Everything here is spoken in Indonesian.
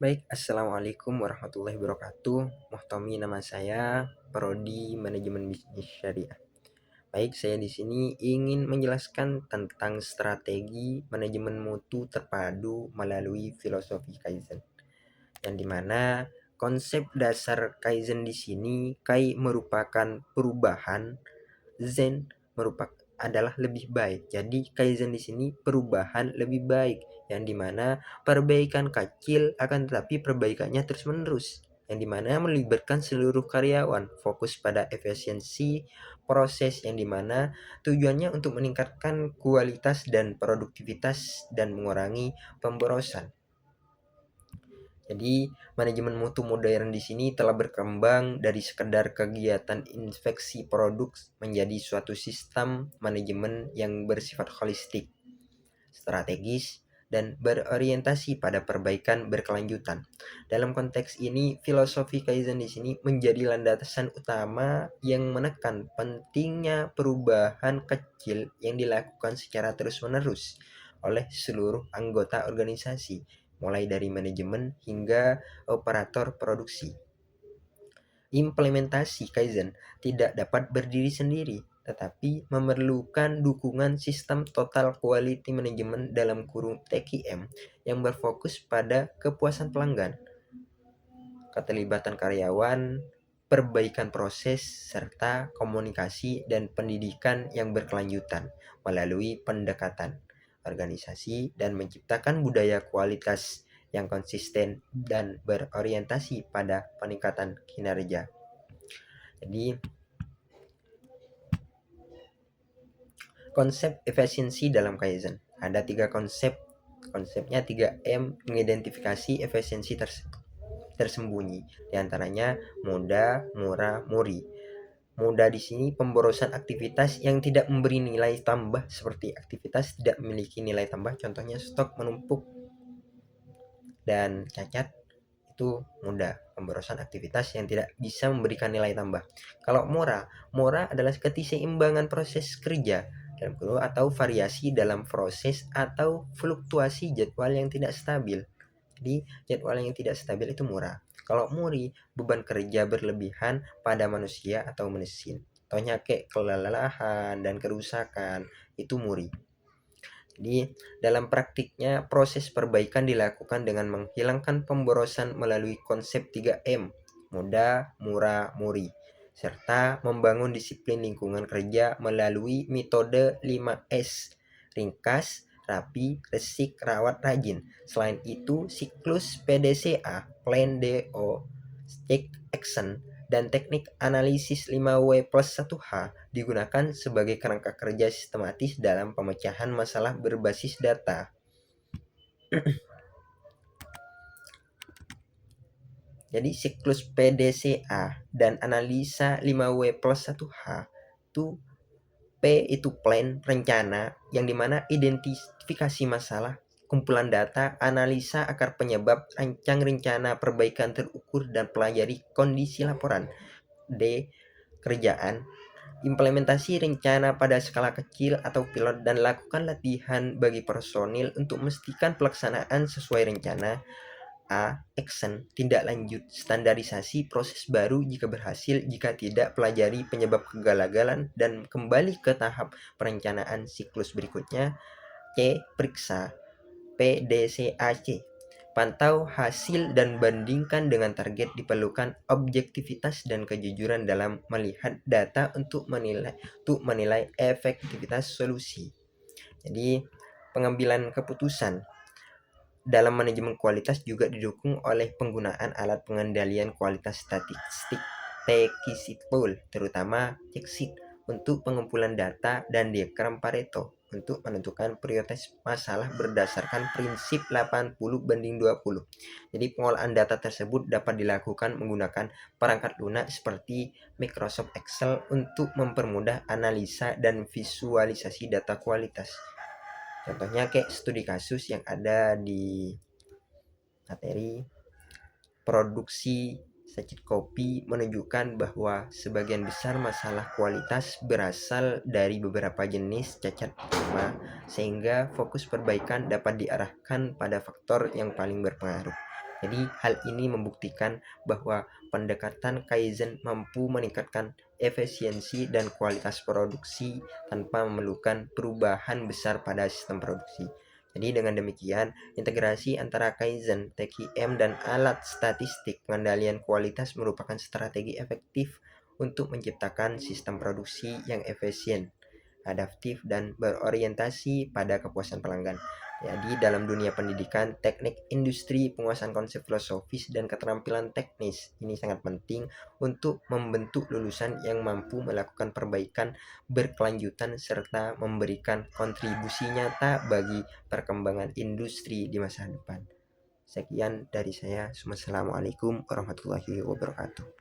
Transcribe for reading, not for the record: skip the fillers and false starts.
Baik, assalamualaikum warahmatullahi wabarakatuh. Muhtomi nama saya, Prodi Manajemen Bisnis Syariah. Baik, saya di sini ingin menjelaskan tentang strategi manajemen mutu terpadu melalui filosofi Kaizen, yang dimana konsep dasar Kaizen di sini merupakan perubahan, Zen merupakan adalah lebih baik. Jadi Kaizen di sini perubahan lebih baik, yang dimana perbaikan kecil akan tetapi perbaikannya terus menerus, yang dimana melibatkan seluruh karyawan, fokus pada efisiensi proses, yang dimana tujuannya untuk meningkatkan kualitas dan produktivitas dan mengurangi pemborosan. Jadi, manajemen mutu modern di sini telah berkembang dari sekedar kegiatan inspeksi produk menjadi suatu sistem manajemen yang bersifat holistik, strategis, dan berorientasi pada perbaikan berkelanjutan. Dalam konteks ini, filosofi Kaizen di sini menjadi landasan utama yang menekan pentingnya perubahan kecil yang dilakukan secara terus-menerus oleh seluruh anggota organisasi, mulai dari manajemen hingga operator produksi. Implementasi Kaizen tidak dapat berdiri sendiri, tetapi memerlukan dukungan sistem total quality management dalam kurung TQM yang berfokus pada kepuasan pelanggan, keterlibatan karyawan, perbaikan proses, serta komunikasi dan pendidikan yang berkelanjutan melalui pendekatan organisasi dan menciptakan budaya kualitas yang konsisten dan berorientasi pada peningkatan kinerja. Jadi, konsep efisiensi dalam Kaizen. Ada 3 konsep. Konsepnya 3M, mengidentifikasi efisiensi tersembunyi. Di antaranya mudah, murah, muri. Mudah di sini pemborosan aktivitas yang tidak memberi nilai tambah, seperti aktivitas tidak memiliki nilai tambah, contohnya stok menumpuk dan cacat, itu mudah, pemborosan aktivitas yang tidak bisa memberikan nilai tambah. Kalau murah adalah keseimbangan proses kerja dalam kurung atau variasi dalam proses atau fluktuasi jadwal yang tidak stabil. Jadi jadwal yang tidak stabil itu murah. Kalau muri, beban kerja berlebihan pada manusia atau mesin. Contohnya kayak kelelahan dan kerusakan, itu muri. Jadi, dalam praktiknya proses perbaikan dilakukan dengan menghilangkan pemborosan melalui konsep 3M, mudah, murah, muri, serta membangun disiplin lingkungan kerja melalui metode 5S, ringkas, rapi, resik, rawat, rajin. Selain itu, siklus PDCA, Plan DO, Take Action, dan teknik analisis 5W+1H digunakan sebagai kerangka kerja sistematis dalam pemecahan masalah berbasis data. Jadi siklus PDCA dan analisa 5W+1H itu P itu plan, rencana, yang dimana identifikasi masalah, kumpulan data, analisa akar penyebab, rancang rencana perbaikan terukur, dan pelajari kondisi laporan. D, kerjaan, implementasi rencana pada skala kecil atau pilot dan lakukan latihan bagi personil untuk memastikan pelaksanaan sesuai rencana. A. Action, tindak lanjut, standarisasi proses baru jika berhasil, jika tidak pelajari penyebab kegagalan dan kembali ke tahap perencanaan siklus berikutnya. C. Periksa, PDCAC, pantau hasil dan bandingkan dengan target. Diperlukan objektivitas dan kejujuran dalam melihat data untuk menilai efektivitas solusi. Jadi, pengambilan keputusan dalam manajemen kualitas juga didukung oleh penggunaan alat pengendalian kualitas statistik TKSITPOL, terutama Checksheet, untuk pengumpulan data dan diagram Pareto untuk menentukan prioritas masalah berdasarkan prinsip 80/20. Jadi pengolahan data tersebut dapat dilakukan menggunakan perangkat lunak seperti Microsoft Excel untuk mempermudah analisa dan visualisasi data kualitas. Contohnya kayak studi kasus yang ada di materi produksi secit kopi menunjukkan bahwa sebagian besar masalah kualitas berasal dari beberapa jenis cacat utama, sehingga fokus perbaikan dapat diarahkan pada faktor yang paling berpengaruh. Jadi hal ini membuktikan bahwa pendekatan Kaizen mampu meningkatkan efisiensi dan kualitas produksi tanpa memerlukan perubahan besar pada sistem produksi. Jadi dengan demikian, integrasi antara Kaizen, TKM, dan alat statistik pengendalian kualitas merupakan strategi efektif untuk menciptakan sistem produksi yang efisien, adaptif, dan berorientasi pada kepuasan pelanggan. Jadi dalam dunia pendidikan, teknik industri, penguasaan konsep filosofis, dan keterampilan teknis ini sangat penting untuk membentuk lulusan yang mampu melakukan perbaikan berkelanjutan serta memberikan kontribusi nyata bagi perkembangan industri di masa depan. Sekian dari saya. Wassalamualaikum warahmatullahi wabarakatuh.